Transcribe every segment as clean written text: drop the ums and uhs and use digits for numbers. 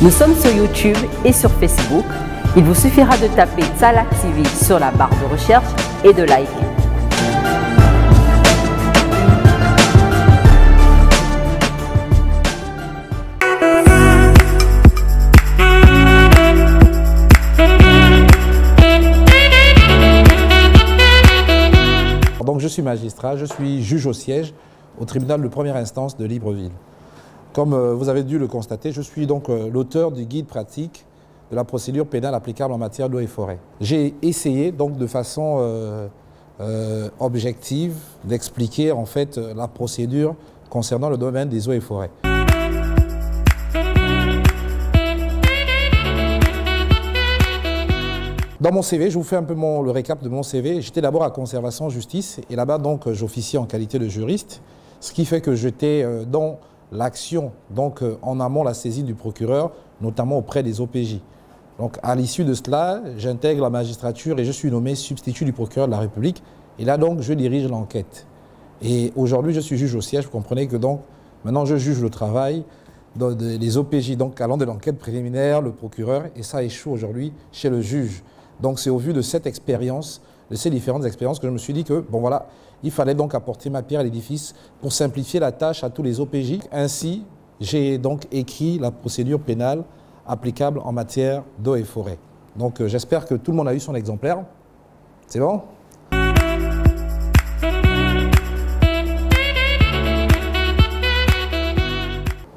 Nous sommes sur YouTube et sur Facebook. Il vous suffira de taper Tsalak TV sur la barre de recherche et de liker. Donc je suis magistrat, je suis juge au siège au tribunal de première instance de Libreville. Comme vous avez dû le constater, je suis donc l'auteur du guide pratique de la procédure pénale applicable en matière d'eau et forêt. J'ai essayé donc de façon objective d'expliquer en fait la procédure concernant le domaine des eaux et forêts. Dans mon CV, je vous fais un peu le récap de mon CV. J'étais d'abord à Conservation Justice et là-bas donc j'officiais en qualité de juriste, ce qui fait que j'étais dans l'action, donc en amont la saisine du procureur, notamment auprès des OPJ. Donc à l'issue de cela, j'intègre la magistrature et je suis nommé substitut du procureur de la République et là donc je dirige l'enquête. Et aujourd'hui je suis juge au siège, vous comprenez que donc maintenant je juge le travail des OPJ, donc allant de l'enquête préliminaire, le procureur, et ça échoue aujourd'hui chez le juge. Donc c'est au vu de cette expérience, de ces différentes expériences que je me suis dit que, bon voilà, il fallait donc apporter ma pierre à l'édifice pour simplifier la tâche à tous les OPJ. Ainsi, j'ai donc écrit la procédure pénale applicable en matière d'eau et forêt. Donc j'espère que tout le monde a eu son exemplaire. C'est bon ?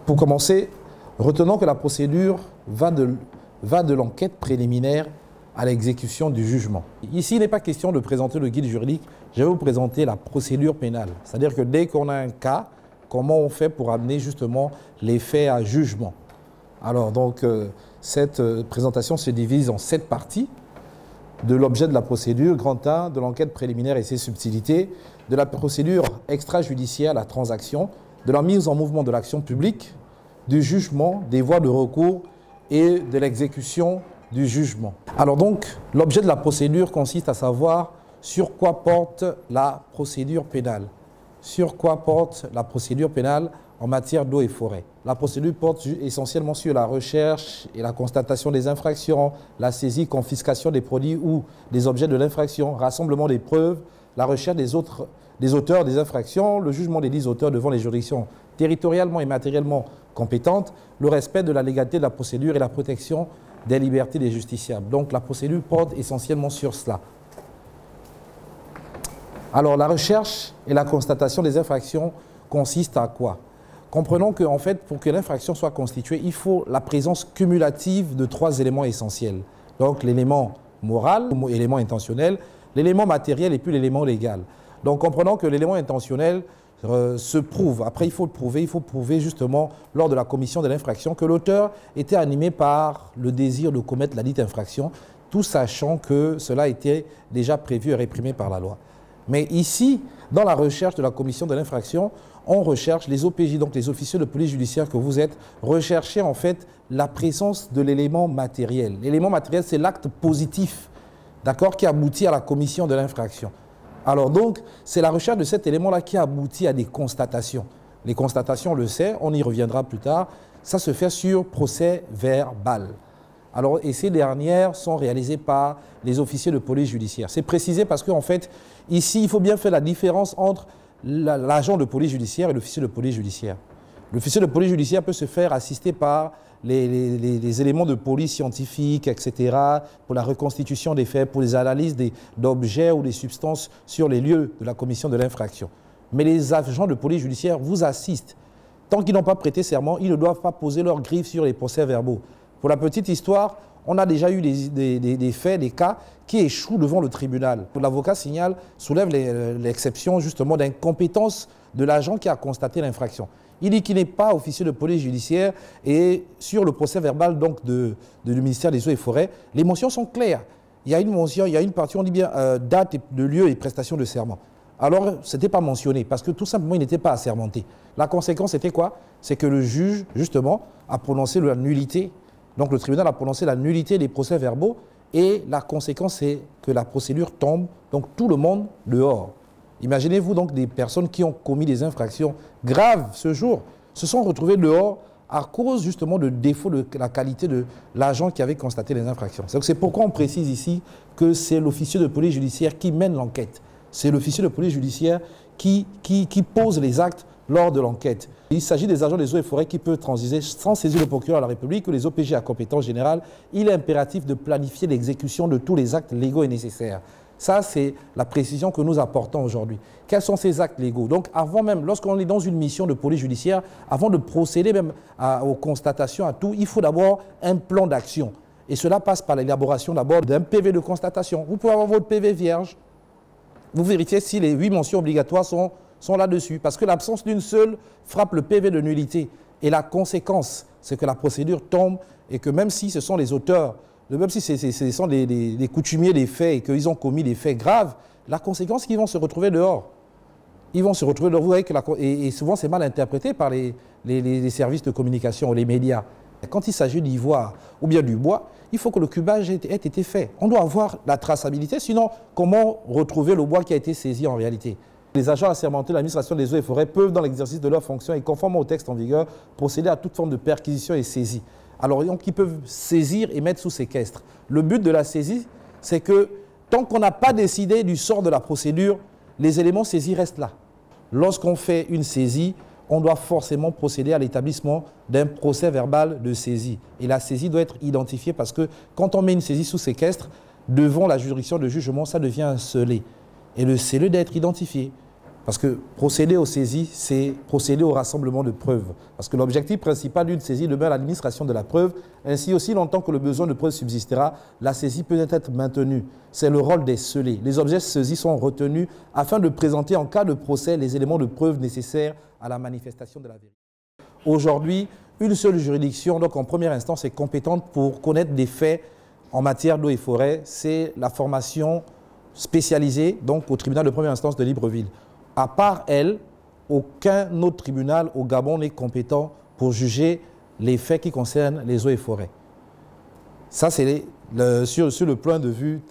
Pour commencer, retenons que la procédure va de l'enquête préliminaire à l'exécution du jugement. Ici, il n'est pas question de présenter le guide juridique, je vais vous présenter la procédure pénale. C'est-à-dire que dès qu'on a un cas, comment on fait pour amener justement les faits à jugement. Alors donc, cette présentation se divise en 7 parties. De l'objet de la procédure, grand A, de l'enquête préliminaire et ses subtilités, de la procédure extrajudiciaire, la transaction, de la mise en mouvement de l'action publique, du jugement, des voies de recours et de l'exécution du jugement. Alors donc, l'objet de la procédure consiste à savoir sur quoi porte la procédure pénale. Sur quoi porte la procédure pénale en matière d'eau et forêt. La procédure porte essentiellement sur la recherche et la constatation des infractions, la saisie, confiscation des produits ou des objets de l'infraction, rassemblement des preuves, la recherche des auteurs des infractions, le jugement des 10 auteurs devant les juridictions territorialement et matériellement compétentes, le respect de la légalité de la procédure et la protection des libertés des justiciables. Donc la procédure porte essentiellement sur cela. Alors la recherche et la constatation des infractions consistent à quoi? Comprenons qu'en fait, pour que l'infraction soit constituée, il faut la présence cumulative de 3 éléments essentiels. Donc l'élément moral, l'élément intentionnel, l'élément matériel et puis l'élément légal. Donc comprenons que l'élément intentionnel se prouve. Après, il faut prouver justement lors de la commission de l'infraction que l'auteur était animé par le désir de commettre la dite infraction, tout sachant que cela était déjà prévu et réprimé par la loi. Mais ici, dans la recherche de la commission de l'infraction, on recherche les OPJ, donc les officiers de police judiciaire que vous êtes, rechercher en fait la présence de l'élément matériel. L'élément matériel, c'est l'acte positif, d'accord, qui aboutit à la commission de l'infraction. Alors donc, c'est la recherche de cet élément-là qui aboutit à des constatations. Les constatations, on le sait, on y reviendra plus tard, ça se fait sur procès verbal. Alors, et ces dernières sont réalisées par les officiers de police judiciaire. C'est précisé parce qu'en fait, ici, il faut bien faire la différence entre l'agent de police judiciaire et l'officier de police judiciaire. L'officier de police judiciaire peut se faire assister par les éléments de police scientifique, etc., pour la reconstitution des faits, pour les analyses d'objets ou des substances sur les lieux de la commission de l'infraction. Mais les agents de police judiciaire vous assistent. Tant qu'ils n'ont pas prêté serment, ils ne doivent pas poser leur griffe sur les procès-verbaux. Pour la petite histoire, on a déjà eu des faits, des cas qui échouent devant le tribunal. L'avocat soulève l'exception justement d'incompétence de l'agent qui a constaté l'infraction. Il dit qu'il n'est pas officier de police judiciaire et sur le procès verbal donc du ministère des Eaux et Forêts, les mentions sont claires. Il y a une mention, il y a une partie, on dit bien date de lieu et prestation de serment. Alors, ce n'était pas mentionné parce que tout simplement, il n'était pas assermenté. La conséquence, c'était quoi? C'est que le juge, justement, a prononcé la nullité. Donc, le tribunal a prononcé la nullité des procès-verbaux et la conséquence, c'est que la procédure tombe, donc tout le monde dehors. Imaginez-vous donc des personnes qui ont commis des infractions graves ce jour, se sont retrouvées dehors à cause justement de défaut de la qualité de l'agent qui avait constaté les infractions. C'est pourquoi on précise ici que c'est l'officier de police judiciaire qui mène l'enquête. C'est l'officier de police judiciaire qui pose les actes lors de l'enquête. Il s'agit des agents des eaux et forêts qui peuvent transiger sans saisir le procureur de la République ou les OPJ à compétence générale. Il est impératif de planifier l'exécution de tous les actes légaux et nécessaires. Ça, c'est la précision que nous apportons aujourd'hui. Quels sont ces actes légaux? Donc, avant même, lorsqu'on est dans une mission de police judiciaire, avant de procéder même aux constatations, à tout, il faut d'abord un plan d'action. Et cela passe par l'élaboration d'abord d'un PV de constatation. Vous pouvez avoir votre PV vierge. Vous vérifiez si les 8 mentions obligatoires sont là-dessus. Parce que l'absence d'une seule frappe le PV de nullité. Et la conséquence, c'est que la procédure tombe et que même si ce sont les auteurs, même si ce sont des coutumiers des faits et qu'ils ont commis des faits graves, la conséquence, c'est qu'ils vont se retrouver dehors. Ils vont se retrouver dehors. Vous voyez que et souvent, c'est mal interprété par les services de communication, les médias. Quand il s'agit d'ivoire ou bien du bois, il faut que le cubage ait été fait. On doit avoir la traçabilité, sinon comment retrouver le bois qui a été saisi en réalité? Les agents assermentés de l'administration des eaux et forêts peuvent, dans l'exercice de leurs fonctions et conformément au texte en vigueur, procéder à toute forme de perquisition et saisie. Alors, ils peuvent saisir et mettre sous séquestre. Le but de la saisie, c'est que tant qu'on n'a pas décidé du sort de la procédure, les éléments saisis restent là. Lorsqu'on fait une saisie, on doit forcément procéder à l'établissement d'un procès verbal de saisie. Et la saisie doit être identifiée parce que quand on met une saisie sous séquestre, devant la juridiction de jugement, ça devient un scellé. Et le scellé doit être identifié. Parce que procéder aux saisies, c'est procéder au rassemblement de preuves. Parce que l'objectif principal d'une saisie demeure l'administration de la preuve. Ainsi, aussi longtemps que le besoin de preuve subsistera, la saisie peut être maintenue. C'est le rôle des scellés. Les objets saisis sont retenus afin de présenter en cas de procès les éléments de preuve nécessaires à la manifestation de la vérité. Aujourd'hui, une seule juridiction, donc en première instance, est compétente pour connaître des faits en matière d'eau et forêt. C'est la formation spécialisée donc, au tribunal de première instance de Libreville. À part elle, aucun autre tribunal au Gabon n'est compétent pour juger les faits qui concernent les eaux et forêts. Ça, c'est sur le point de vue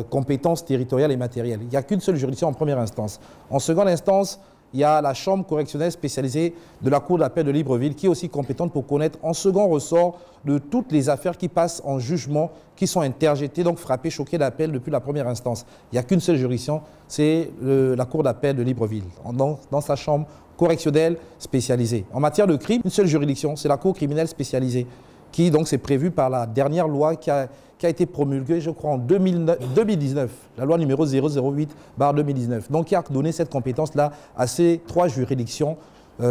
compétences territoriales et matérielles. Il n'y a qu'une seule juridiction en première instance. En seconde instance, il y a la chambre correctionnelle spécialisée de la Cour d'appel de Libreville qui est aussi compétente pour connaître en second ressort de toutes les affaires qui passent en jugement, qui sont interjettées, donc frappées, choquées d'appel depuis la première instance. Il n'y a qu'une seule juridiction, c'est la Cour d'appel de Libreville, dans sa chambre correctionnelle spécialisée. En matière de crime, une seule juridiction, c'est la Cour criminelle spécialisée, qui donc c'est prévu par la dernière loi qui a été promulguée, je crois, en 2019, la loi numéro 008/2019. Donc, qui a donné cette compétence-là à ces 3 juridictions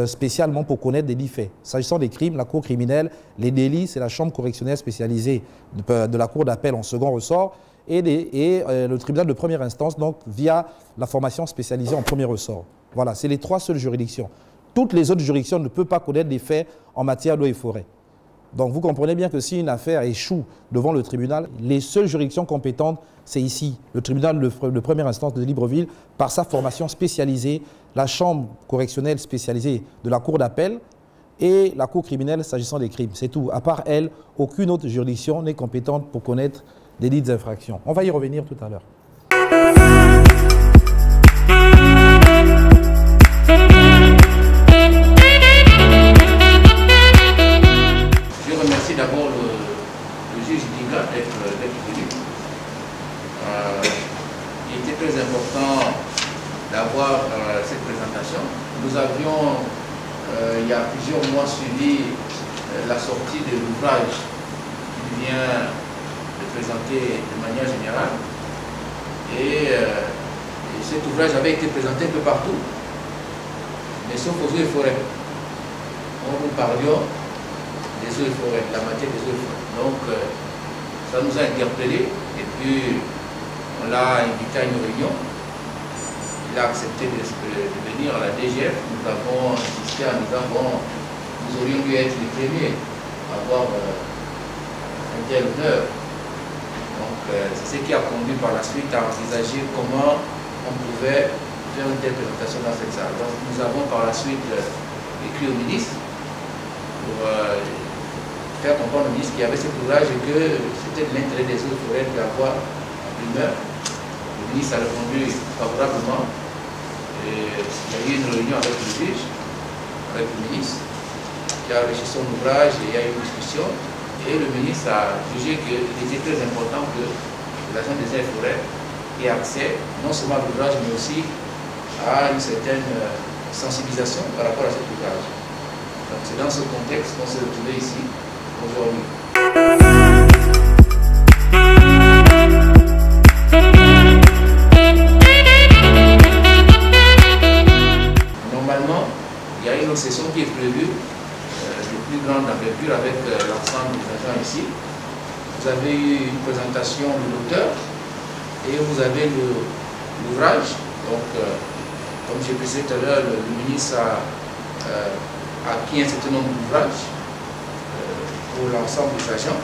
spécialement pour connaître des dits faits. S'agissant des crimes, la Cour criminelle, les délits, c'est la chambre correctionnelle spécialisée de la Cour d'appel en second ressort et le tribunal de première instance, donc via la formation spécialisée en premier ressort. Voilà, c'est les 3 seules juridictions. Toutes les autres juridictions ne peuvent pas connaître des faits en matière d'eau et forêt. Donc vous comprenez bien que si une affaire échoue devant le tribunal, les seules juridictions compétentes, c'est ici, le tribunal de première instance de Libreville, par sa formation spécialisée, la chambre correctionnelle spécialisée de la Cour d'appel et la Cour criminelle s'agissant des crimes. C'est tout. À part elle, aucune autre juridiction n'est compétente pour connaître des dites infractions. On va y revenir tout à l'heure. D'abord le juge Dinga d'être venu. Il était très important d'avoir cette présentation. Nous avions, il y a plusieurs mois, suivi la sortie de l'ouvrage qui vient de présenter de manière générale. Et cet ouvrage avait été présenté un peu partout, mais sauf aux eaux et forêts. Nous parlions des eaux et forêts, la matière des eaux et forêts. Donc, ça nous a interpellés et puis on l'a invité à une réunion. Il a accepté de venir à la DGF. Nous avons insisté en disant, bon, nous aurions dû être les premiers à avoir un tel honneur. Donc, c'est ce qui a conduit par la suite à envisager comment on pouvait faire une telle présentation dans cette salle. Donc, nous avons par la suite écrit au ministre pour faire comprendre au ministre qu'il y avait cet ouvrage et que c'était de l'intérêt des eaux et forêts d'avoir en primeur. Le ministre a répondu favorablement. Et il y a eu une réunion avec le juge, avec le ministre. qui a reçu son ouvrage et il y a eu une discussion. Et le ministre a jugé qu'il était très important que l'agent des eaux et forêts ait accès non seulement à l'ouvrage mais aussi à une certaine sensibilisation par rapport à cet ouvrage. Donc c'est dans ce contexte qu'on s'est retrouvé ici aujourd'hui. Normalement, il y a une autre session qui est prévue de plus grande envergure avec l'ensemble des agents ici. Vous avez eu une présentation de l'auteur et vous avez l'ouvrage. Donc, comme j'ai précisé tout à l'heure, le ministre a acquis un certain nombre d'ouvrages pour l'ensemble des agents.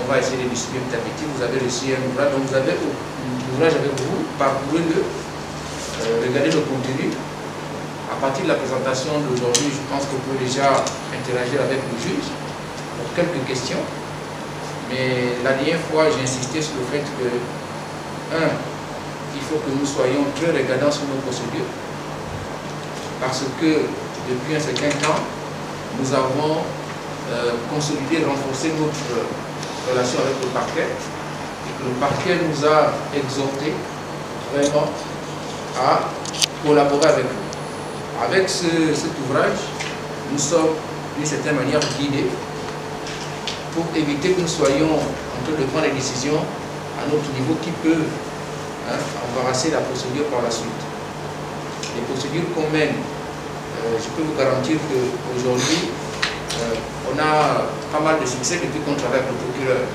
On va essayer de distribuer petit à petit. Vous avez reçu un ouvrage, donc vous avez l'ouvrage avec vous, parcourez-le, regardez le contenu. À partir de la présentation d'aujourd'hui, je pense que vous pouvez déjà interagir avec le juge pour quelques questions. Mais la dernière fois, j'ai insisté sur le fait que, il faut que nous soyons très regardants sur nos procédures. Parce que depuis un certain temps, nous avons consolidé et renforcé notre relation avec le parquet. Et que le parquet nous a exhortés vraiment à collaborer avec nous. Avec cet ouvrage, nous sommes d'une certaine manière guidés pour éviter que nous soyons en train de prendre des décisions à notre niveau qui peuvent embarrasser la procédure par la suite. Les procédures qu'on mène, je peux vous garantir qu'aujourd'hui, on a pas mal de succès depuis qu'on travaille avec le procureur.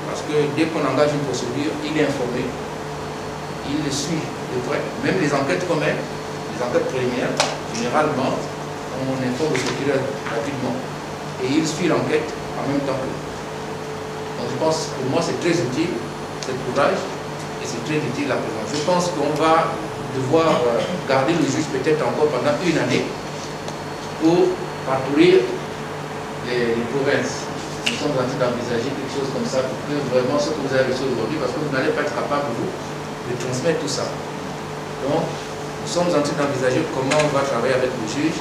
Parce que dès qu'on engage une procédure, il est informé, il le suit de près. Même les enquêtes qu'on mène, les enquêtes préliminaires, généralement, on informe le procureur rapidement. Et il suit l'enquête en même temps que nous. Donc je pense que pour moi c'est très utile, cet ouvrage, et c'est très utile la présence. Je pense qu'on va devoir garder le juge peut-être encore pendant une année pour parcourir les provinces. Nous sommes en train d'envisager quelque chose comme ça pour que vraiment ce que vous avez reçu aujourd'hui, parce que vous n'allez pas être capable, vous, de transmettre tout ça. Donc, nous sommes en train d'envisager comment on va travailler avec le juge,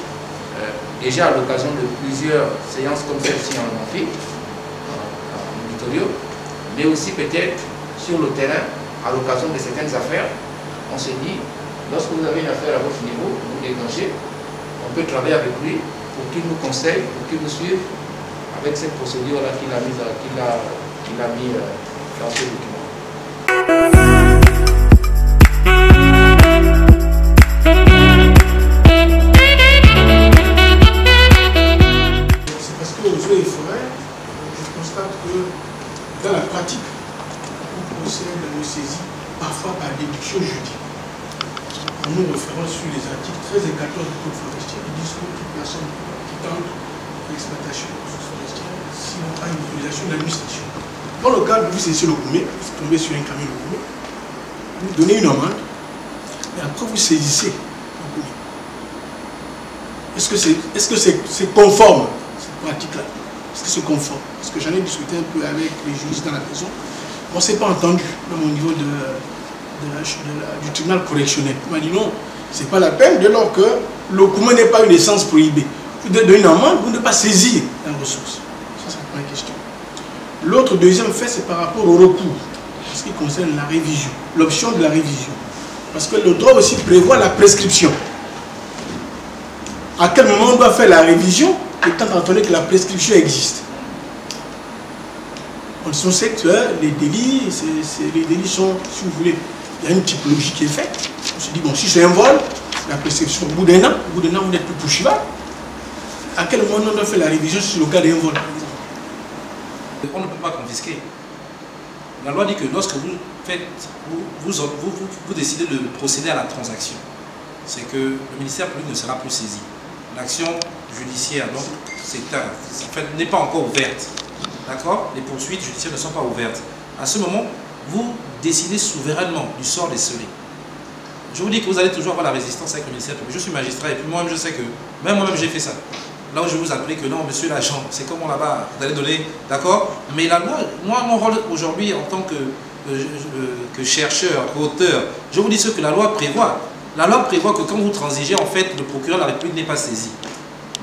déjà à l'occasion de plusieurs séances comme celle-ci en amphi, en auditorium, mais aussi peut-être sur le terrain, à l'occasion de certaines affaires. On se dit, lorsque vous avez une affaire à votre niveau, vous déclenchez, on peut travailler avec lui pour qu'il nous conseille, pour qu'il nous suive avec cette procédure-là qu'il a mis dans ce document. C'est parce que aux eaux et forêts, je constate que dans la pratique, on procède à nos saisies parfois par déduction juridique. En nous référant sur les articles 13 et 14 du Code forestier qui disent que toute personne qui tente l'exploitation forestière sinon pas une autorisation de l'administration. Dans le cadre où vous saisissez le gourmet, vous tombez sur un camion de gourmet, vous donnez une amende, et après vous saisissez le gourmet. Est-ce que c'est conforme, cette pratique-là? Est-ce que c'est conforme? Parce que j'en ai discuté un peu avec les juristes dans la maison. On ne s'est pas entendu dans mon niveau du tribunal correctionnel. On m'a dit non, ce n'est pas la peine, dès lors que le gourmet n'est pas une essence prohibée. Vous devez donner une amende, vous ne devez pas saisir la ressource. Ça, c'est la première question. L'autre deuxième fait, c'est par rapport au recours, en ce qui concerne la révision, l'option de la révision. Parce que le droit aussi prévoit la prescription. À quel moment on doit faire la révision, étant entendu que la prescription existe? On sait que les délits sont, si vous voulez, il y a une typologie qui est faite. On se dit, bon, si c'est un vol, la prescription, au bout d'un an, vous n'êtes plus poursuivable. À quel moment on doit faire la révision sur le cas d'un vol, par exemple? On ne peut pas confisquer. La loi dit que lorsque vous décidez de procéder à la transaction, c'est que le ministère public ne sera plus saisi. L'action judiciaire, donc, n'est pas encore ouverte. D'accord? Les poursuites judiciaires ne sont pas ouvertes. À ce moment, vous décidez souverainement du sort des scellés. Je vous dis que vous allez toujours avoir la résistance avec le ministère public. Je suis magistrat et puis moi-même je sais que, même moi-même j'ai fait ça. Là où je vous appelais que non, monsieur l'agent, c'est comment là-bas, vous allez donner, d'accord? Mais la loi, moi, mon rôle aujourd'hui en tant que chercheur, auteur, je vous dis ce que la loi prévoit. La loi prévoit que quand vous transigez, en fait, le procureur de la République n'est pas saisi.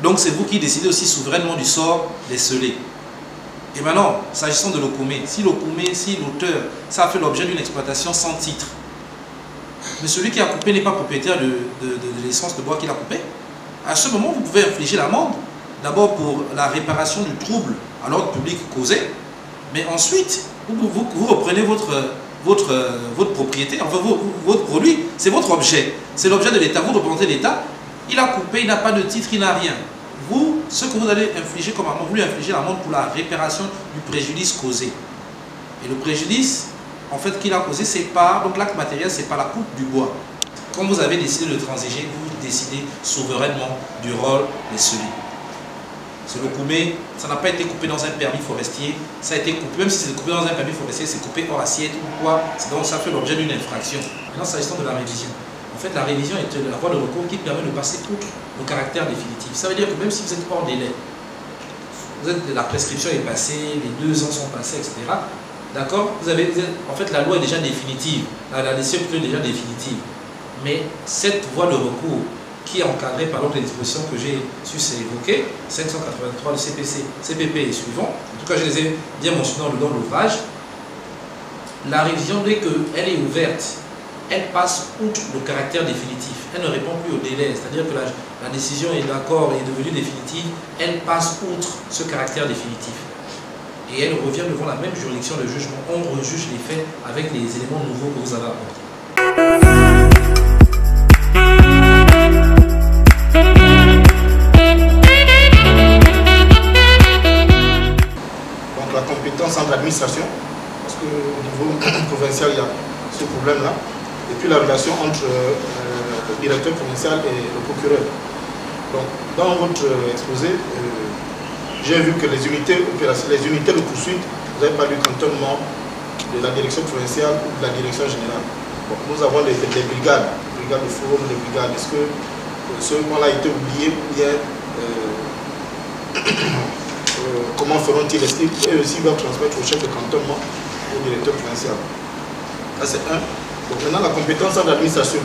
Donc c'est vous qui décidez aussi souverainement du sort des scellés. Et maintenant, s'agissant de l'Okoumé, si l'auteur, ça a fait l'objet d'une exploitation sans titre, mais celui qui a coupé n'est pas propriétaire de l'essence de bois qu'il a coupé, à ce moment, vous pouvez infliger l'amende, d'abord pour la réparation du trouble à l'ordre public causé, mais ensuite, vous reprenez votre propriété, enfin votre produit, c'est votre objet, c'est l'objet de l'État, vous représentez l'État, il a coupé, il n'a pas de titre, il n'a rien. Vous, ce que vous allez infliger comme amende, vous lui infligez l'amende pour la réparation du préjudice causé. Et le préjudice, en fait, qu'il a causé, c'est pas, donc l'acte matériel, c'est pas la coupe du bois. Quand vous avez décidé de transiger, vous décidez souverainement du rôle des scellés. C'est l'Okoumé, ça n'a pas été coupé dans un permis forestier, ça a été coupé, même si c'est coupé dans un permis forestier, c'est coupé hors assiette ou quoi, donc ça fait l'objet d'une infraction. Maintenant, s'agissant de la révision. En fait, la révision est la voie de recours qui permet de passer outre le caractère définitif. Ça veut dire que même si vous êtes hors délai, la prescription est passée, les 2 ans sont passés, etc. D'accord, en fait, la loi est déjà définitive, la décision est déjà définitive. Mais cette voie de recours qui est encadrée par les dispositions que j'ai su évoquer, 583 de CPP et suivants, en tout cas je les ai bien mentionnés dans l'ouvrage, la révision, dès qu'elle est ouverte, elle passe outre le caractère définitif. Elle ne répond plus au délai, c'est-à-dire que la décision est d'accord et est devenue définitive, elle passe outre ce caractère définitif. Et elle revient devant la même juridiction de jugement. On rejuge les faits avec les éléments nouveaux que vous avez apportés. Donc la compétence entre l'administration, parce qu'au niveau provincial, il y a ce problème-là. Et puis la relation entre le directeur provincial et le procureur. Donc, dans votre exposé, j'ai vu que les unités de poursuite, vous avez parlé du cantonnement de la direction provinciale ou de la direction générale. Bon, nous avons des brigades de forum, des brigades. Est-ce que ce point-là a été oublié ou bien comment feront-ils? Est-ce qu'ils aussi doivent transmettre au chef de cantonnement, au directeur provincial? Ça c'est un. Donc maintenant la compétence en administration.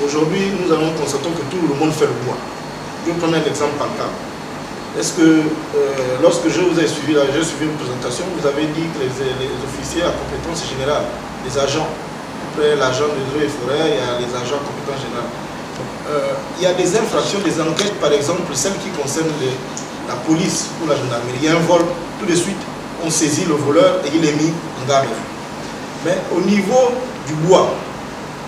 Aujourd'hui, nous allons constater que tout le monde fait le bois. Je vais prendre un exemple par cas. Est-ce que lorsque je vous ai suivi, j'ai suivi une présentation, vous avez dit que les officiers à compétence générale, les agents, après l'agent des eaux et forêts, il y a les agents à compétence générale. Il y a des infractions, des enquêtes, par exemple, celles qui concernent la police ou la gendarmerie. Il y a un vol, tout de suite, on saisit le voleur et il est mis en garde. Mais au niveau du bois,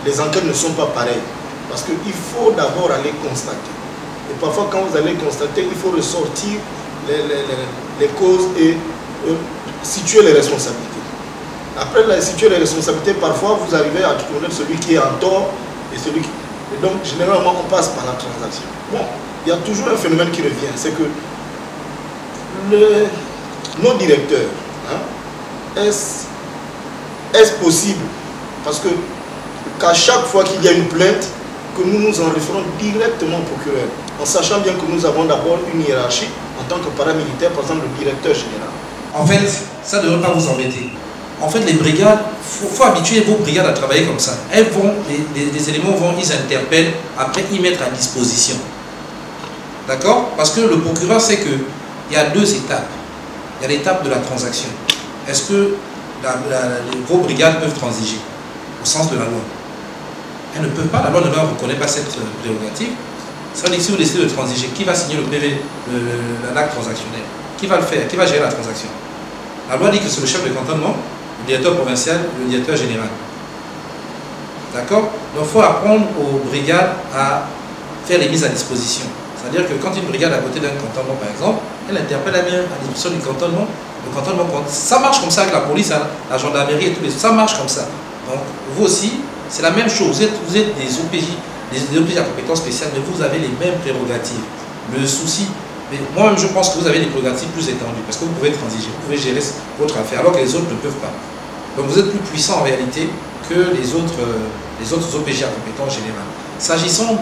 les enquêtes ne sont pas pareilles. Parce qu'il faut d'abord aller constater. Et parfois, quand vous allez constater, il faut ressortir les causes et situer les responsabilités. Après situer les responsabilités, parfois, vous arrivez à reconnaître celui qui est en tort et celui qui... Et donc, généralement, on passe par la transaction. Bon, il y a toujours un phénomène qui revient, c'est que nos directeurs, hein, est-ce possible, parce que qu'à chaque fois qu'il y a une plainte, que nous nous en référons directement au procureur, en sachant bien que nous avons d'abord une hiérarchie en tant que paramilitaire, par exemple le directeur général. En fait, ça ne devrait pas vous embêter. En fait, les brigades, il faut habituer vos brigades à travailler comme ça. Elles vont, les éléments vont, ils interpellent, après ils mettent à disposition. D'accord? Parce que le procureur sait qu'il y a 2 étapes. Il y a l'étape de la transaction. Est-ce que vos brigades peuvent transiger au sens de la loi? Elles ne peuvent pas, la loi ne leur reconnaît pas cette prérogative. Ça veut dire que si vous décidez de transiger, qui va signer le PV, l'acte transactionnel? Qui va le faire? Qui va gérer la transaction? La loi dit que c'est le chef de cantonnement, le directeur provincial, le directeur général. D'accord? Donc il faut apprendre aux brigades à faire les mises à disposition. C'est-à-dire que quand une brigade est à côté d'un cantonnement, par exemple, elle interpelle la mienne à disposition du cantonnement. Le cantonnement, ça marche comme ça avec la police, la gendarmerie et tout, ça marche comme ça. Donc vous aussi, c'est la même chose. Vous êtes des OPJ, des OPJ à compétences spéciales, mais vous avez les mêmes prérogatives. Le souci, mais moi-même je pense que vous avez des prérogatives plus étendues, parce que vous pouvez transiger, vous pouvez gérer votre affaire, alors que les autres ne peuvent pas. Donc vous êtes plus puissant en réalité que les autres OPJ à compétences générales. S'agissant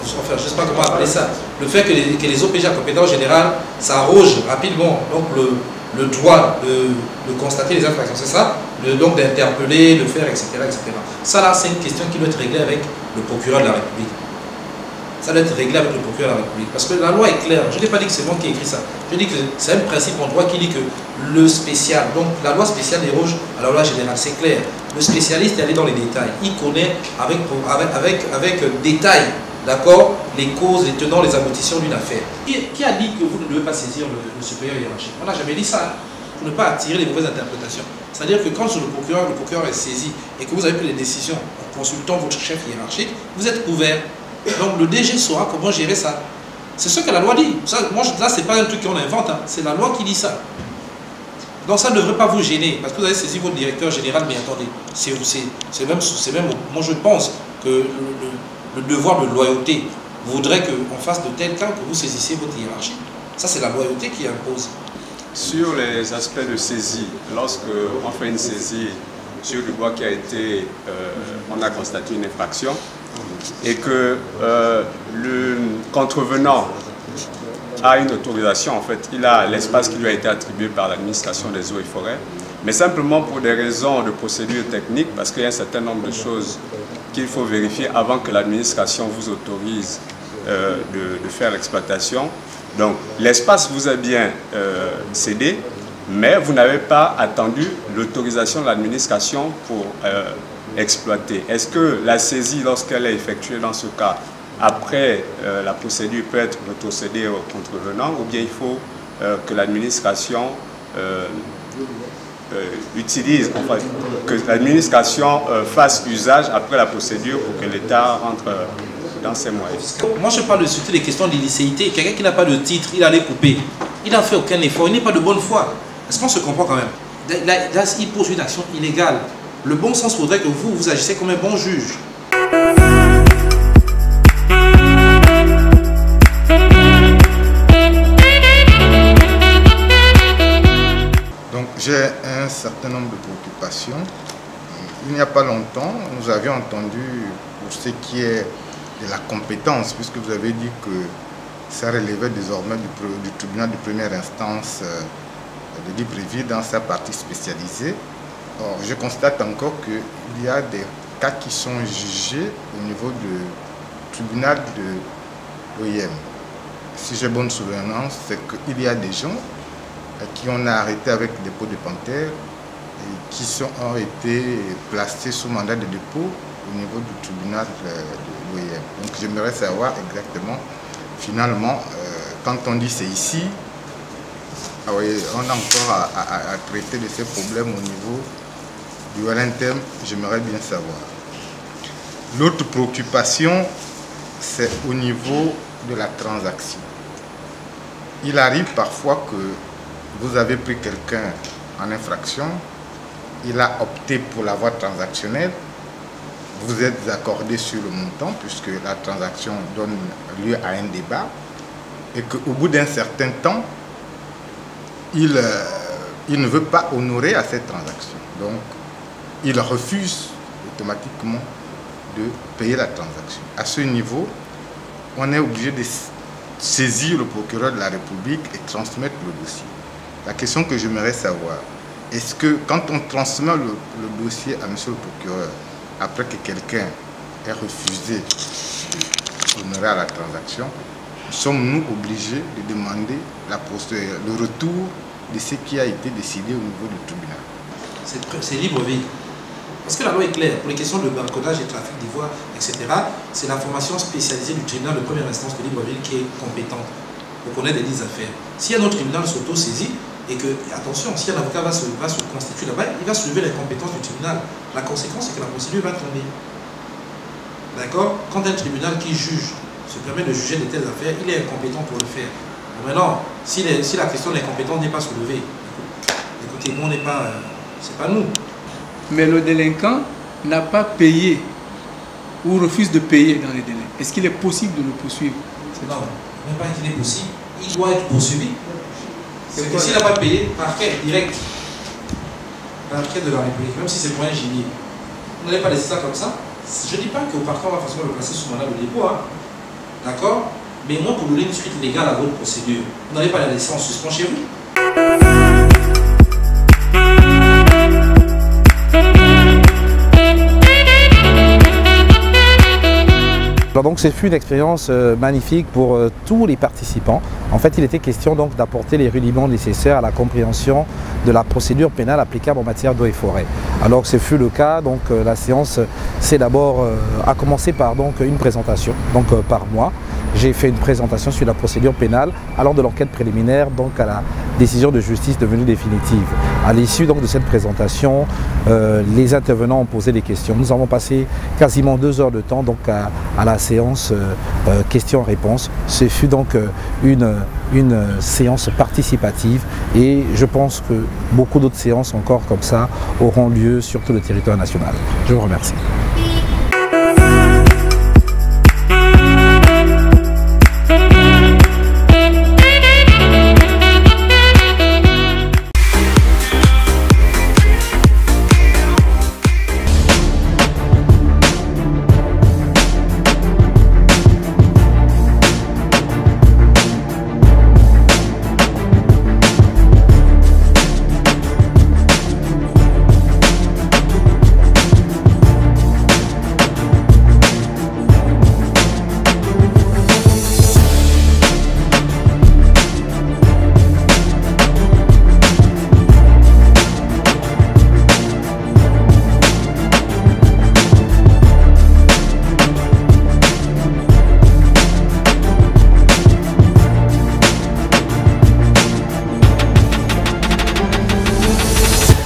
enfin, je ne sais pas comment appeler ça, le fait que les OPJ à compétences générales s'arrogent rapidement donc le droit de constater les infractions, c'est ça, donc d'interpeller, de faire, etc., etc. Ça là, c'est une question qui doit être réglée avec le procureur de la République. ça doit être réglé avec le procureur de la République. Parce que la loi est claire. Je n'ai pas dit que c'est moi qui ai écrit ça. Je dis que c'est un principe en droit qui dit que le spécial, donc la loi spéciale déroge à la loi générale, c'est clair. Le spécialiste est allé dans les détails. Il connaît avec détail, d'accord, les causes, les tenants, les aboutissants d'une affaire. Qui a dit que vous ne devez pas saisir le supérieur hiérarchique? On n'a jamais dit ça, pour ne pas attirer les mauvaises interprétations. C'est-à-dire que quand le procureur est saisi et que vous avez pris les décisions en consultant votre chef hiérarchique, vous êtes couvert. Donc le DG saura comment gérer ça. C'est ce que la loi dit. Ça, moi, là, ce n'est pas un truc qu'on invente, hein. C'est la loi qui dit ça. Donc ça ne devrait pas vous gêner, parce que vous avez saisi votre directeur général, mais attendez, c'est même, moi je pense que le devoir de loyauté voudrait qu'en face de tel cas, que vous saisissiez votre hiérarchie. Ça, c'est la loyauté qui impose. Sur les aspects de saisie, lorsque on fait une saisie sur du bois qui a été, on a constaté une infraction, et que le contrevenant a une autorisation, en fait, il a l'espace qui lui a été attribué par l'administration des eaux et forêts, mais simplement pour des raisons de procédure technique, parce qu'il y a un certain nombre de choses qu'il faut vérifier avant que l'administration vous autorise de faire l'exploitation. Donc l'espace vous est bien cédé, mais vous n'avez pas attendu l'autorisation de l'administration pour exploiter. Est-ce que la saisie, lorsqu'elle est effectuée dans ce cas, après la procédure peut être retrocédée au contrevenant, ou bien il faut que l'administration utilise, enfin, que l'administration fasse usage après la procédure pour que l'État rentre dans ses moyens? Moi je parle surtout des questions d'illicéité. Quelqu'un qui n'a pas de titre, il allait couper. Il n'a fait aucun effort, il n'est pas de bonne foi. Est-ce qu'on se comprend quand même? Là, il pose une action illégale. Le bon sens voudrait que vous agissez comme un bon juge. Donc j'ai un certain nombre de préoccupations. Il n'y a pas longtemps, nous avions entendu pour ce qui est de la compétence, puisque vous avez dit que ça relevait désormais du tribunal de première instance de Libreville dans sa partie spécialisée. Or, je constate encore qu'il y a des cas qui sont jugés au niveau du tribunal de l'OIM. Si j'ai bonne souvenance, c'est qu'il y a des gens qui ont arrêté avec le dépôt de panthère et qui ont été placés sous mandat de dépôt au niveau du tribunal de l'OIM. Donc j'aimerais savoir exactement, finalement, quand on dit c'est ici, on a encore à traiter de ces problèmes au niveau du LNTM, j'aimerais bien savoir. L'autre préoccupation, c'est au niveau de la transaction. Il arrive parfois que vous avez pris quelqu'un en infraction, il a opté pour la voie transactionnelle, vous êtes accordé sur le montant puisque la transaction donne lieu à un débat et qu'au bout d'un certain temps, il ne veut pas honorer à cette transaction. Donc, il refuse automatiquement de payer la transaction. À ce niveau, on est obligé de saisir le procureur de la République et transmettre le dossier. La question que j'aimerais savoir, est-ce que quand on transmet le dossier à monsieur le procureur, après que quelqu'un ait refusé d'honorer à la transaction, sommes-nous obligés de demander le retour de ce qui a été décidé au niveau du tribunal? C'est Libreville. Parce que la loi est claire. Pour les questions de barcodage et trafic d'ivoire, etc., c'est l'information spécialisée du tribunal de première instance de Libreville qui est compétente pour connaître des affaires. Si un autre tribunal s'auto-saisit, et que, attention, si un avocat va se constituer là-bas, il va soulever les compétences du tribunal. La conséquence, c'est que la procédure va tomber. D'accord? Quand un tribunal qui juge se permet de juger de telles affaires, il est incompétent pour le faire. Maintenant, si la question des compétences n'est pas soulevée, écoutez, nous, on n'est pas... c'est pas nous. Mais le délinquant n'a pas payé ou refuse de payer dans les délais. Est-ce qu'il est possible de le poursuivre? Non, même pas qu'il est possible. Il doit être poursuivi. C'est que s'il n'a pas payé, parquet direct. Parquet de la République, même si c'est pour un gibier. Vous n'allez pas laisser ça comme ça. Je ne dis pas qu'au parquet, on va forcément le placer sous mandat de dépôt. Hein. D'accord? Mais moi, pour donner une suite légale à votre procédure, vous n'allez pas la laisser en suspens chez vous. Alors donc ce fut une expérience magnifique pour tous les participants. En fait, il était question donc d'apporter les rudiments nécessaires à la compréhension de la procédure pénale applicable en matière d'eau et forêt. Alors ce fut le cas, donc la séance c'est d'abord a commencé par donc une présentation donc par moi. J'ai fait une présentation sur la procédure pénale allant de l'enquête préliminaire donc à la décision de justice devenue définitive. À l'issue donc de cette présentation, les intervenants ont posé des questions. Nous avons passé quasiment 2 heures de temps donc à la séance questions-réponses. Ce fut donc une séance participative et je pense que beaucoup d'autres séances encore comme ça auront lieu sur tout le territoire national. Je vous remercie.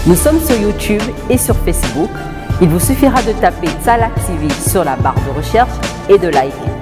Nous sommes sur YouTube et sur Facebook. Il vous suffira de taper Tsalak TV sur la barre de recherche et de liker.